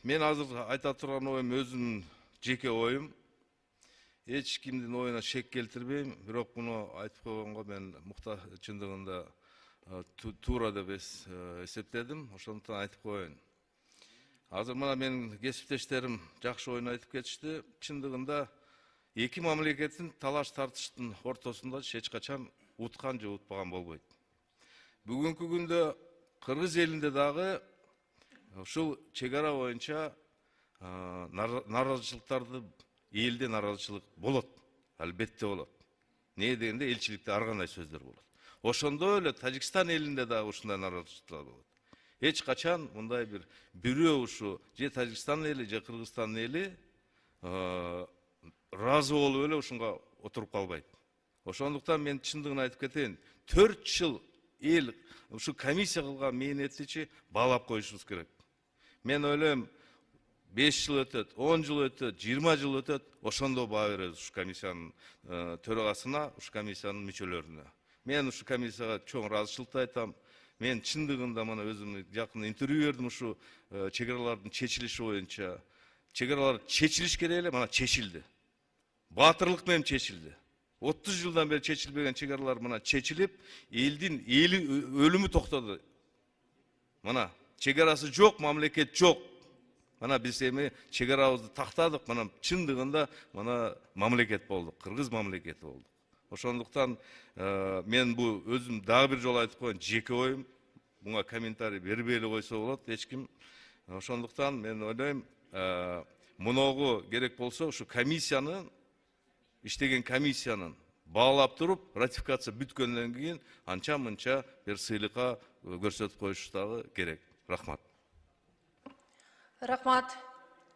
Мен азыр айта турган оюм өзүмдүн жеке оюм. Эч кимдин оюна шек келтирбейм, бирок муну айтып койгонго мен чындыгында туура деп эсептедим. Ошондуктан айтып коеюн. Азыр мына менин кесиптештерим жакшы оюн айтып кетишти. Чындыгында эки мамлекеттин талаш тартыштын ортосунда эч качан уткан же утпаган болбойт. Бүгүнкү күндө Кыргыз элинде дагы ушул чек ара боюнча нааразычылыктарды элде нааразычылык болот, албетте болот. Не дегенде элчиликте ар кандай сөздөр болот. Ошондой эле Тажикстан элинде дагы ушундай нааразычылыктар болот. Эч качан мындай бирөө ушу же Тажикстан эли же Кыргызстан эли разы болуп эле ушунга отуруп калбайт. Ошондуктан мен чындыгын айтып кетейин. 4 жыл эл ушу комиссия кылган мээнетичи баалап коюшубуз керек. Мен ойлойм 5 жыл өтөт, 10 жыл өтөт, 20 жыл өтөт, ошондо баа беребиз ушу комиссиянын төрагасына, ушу комиссиянын мүчөлөрүнө. Мен ушу комиссияга чоң ыраазычылыкты айтам. Мен чындыгында мына өзүм жакын интервью бердим ушу чек аралардын чечилиши боюнча. Чек аралар чечилиш керек эле, мына чечилди. Баатырлык менен чечилди. 30 жылдан бери чечилбеген чек аралар мына чечилип, элдин өлүмү токтоду. Мына чек арасы жок, мамлекет жок. Мына биз эми чек арабызды тактадык, мына чындыгында мына мамлекет болдук, кыргыз мамлекети болдук. Ошондуктан мен бу өзүм дагы бир жолу айтып коеюн, жеке оюм. Буга комментарий бербей эле койсо болот эч ким. Ошондуктан мен ойлойм, муногу керек болсо ушу комиссиянын иштеген комиссиянын баалап туруп, ратификация бүткөндөн кийин анча-мынча бир сыйлыкка көрсөтүп коюш дагы керек. Рахмат. Рахмат.